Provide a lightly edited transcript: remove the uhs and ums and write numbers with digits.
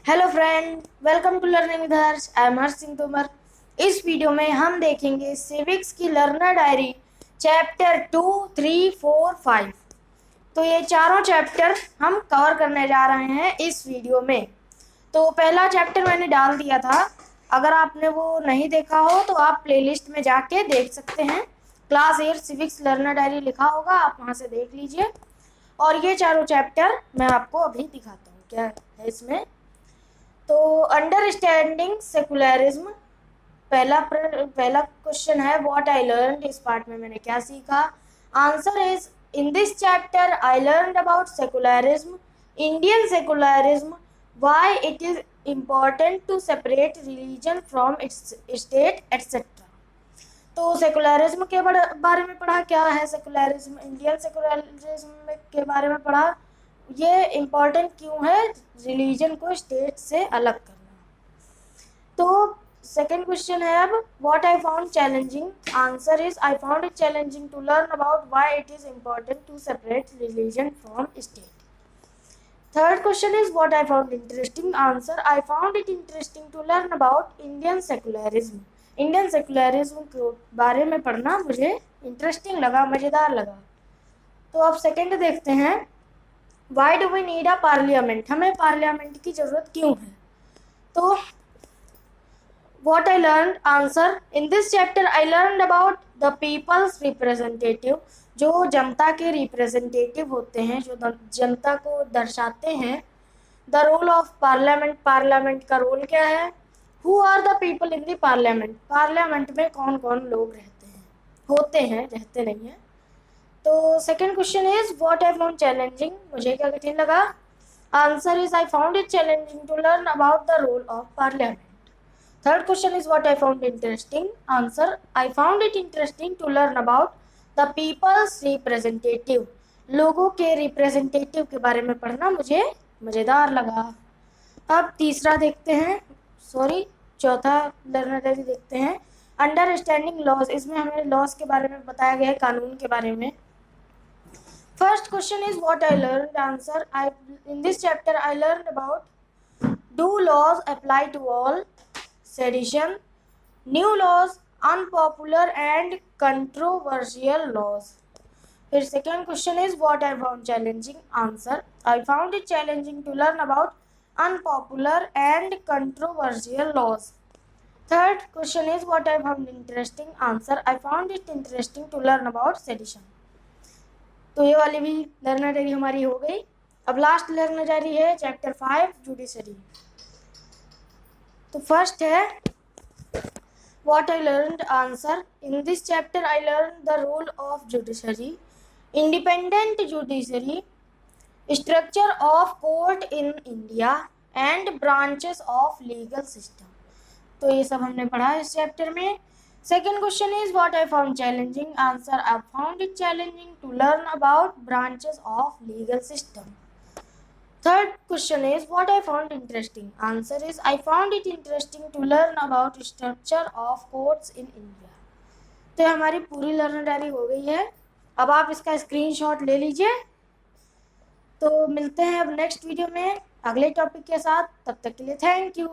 Hello friend, welcome to learning with Harsh. I am Harsh Singh Tomar. इस video में हम देखेंगे सिविक्स की लर्नर डायरी चैप्टर 2, 3, 4, 5। तो ये चारों चैप्टर हम कवर करने जा रहे हैं इस वीडियो में। तो पहला चैप्टर मैंने डाल दिया था, अगर आपने वो नहीं देखा हो तो आप प्लेलिस्ट में जाके देख सकते हैं। क्लास 8 सिविक्स लर्नर डायरी लिखा होगा, आप वहाँ से देख लीजिए। और ये चारों चैप्टर मैं आपको अभी दिखाता हूँ क्या है इसमें। तो अंडरस्टैंडिंग सेकुलरिज्म पहला क्वेश्चन है, व्हाट आई लर्न। इस पार्ट में मैंने क्या सीखा। Answer is, in this chapter I learn about secularism, Indian secularism, why it is important to separate religion from its state etcetera. तो सेकुलरिज्म के बारे में पढ़ा, क्या है सेकुलरिज्म, इंडियन सेकुलरिज्म के बारे में पढ़ा, ये इम्पॉर्टेंट क्यों है रिलीजन को स्टेट से अलग करना। तो सेकेंड क्वेश्चन है अब, what I found challenging. Answer is, I found it challenging to learn about why it is important to separate religion from state. Third question is, what I found interesting. Answer, I found it interesting to learn about Indian secularism. Indian secularism के बारे में पढ़ना मुझे interesting लगा, मज़ेदार लगा। तो अब सेकेंड देखते हैं, why do we need a parliament. हमें पार्लियामेंट की ज़रूरत क्यों है। तो what I learned, answer, in this chapter I learned about the people's representative, जो जनता के रिप्रेजेंटेटिव होते हैं, जो जनता को दर्शाते हैं। The role of parliament, parliament का रोल क्या है। Who are the people in the parliament, parliament में कौन कौन लोग रहते हैं, होते हैं, रहते नहीं हैं। तो second question is, what I found challenging, मुझे क्या कठिन लगा। Answer is, I found it challenging to learn about the role of parliament. Third question is, what I found interesting. Answer, I found it interesting to learn about the people's representative. लोगों के representative के बारे में पढ़ना मुझे मज़ेदार लगा। अब तीसरा देखते हैं, चौथा लर्नर डायरी देखते हैं, अंडरस्टैंडिंग लॉज। इसमें हमें लॉज के बारे में बताया गया है, कानून के बारे में। First question is, what I learn. Answer, I in this chapter I learn about, do laws apply to all, sedition, new laws, unpopular and controversial laws. फिर second question is, what I found challenging. Answer, I found it challenging to learn about unpopular and controversial laws. Third question is, what I found interesting. Answer, I found it interesting to learn about sedition. तो ये वाली भी learner diary हमारी हो गई। अब last learner diary है chapter 5, judiciary. तो फर्स्ट है, what I learned. Answer, in this chapter I learned the role of judiciary, independent judiciary, structure of court in India and branches of legal system. तो ये सब हमने पढ़ा इस chapter में। Second question is, what I found challenging. Answer, I found it challenging to learn about branches of legal system. Third question is, what I found interesting. Answer is, I found it interesting to learn about structure of courts in India. तो हमारी पूरी learner diary हो गई है। अब आप इसका screenshot ले लीजिए। तो मिलते हैं अब नेक्स्ट वीडियो में अगले टॉपिक के साथ। तब तक के लिए थैंक यू।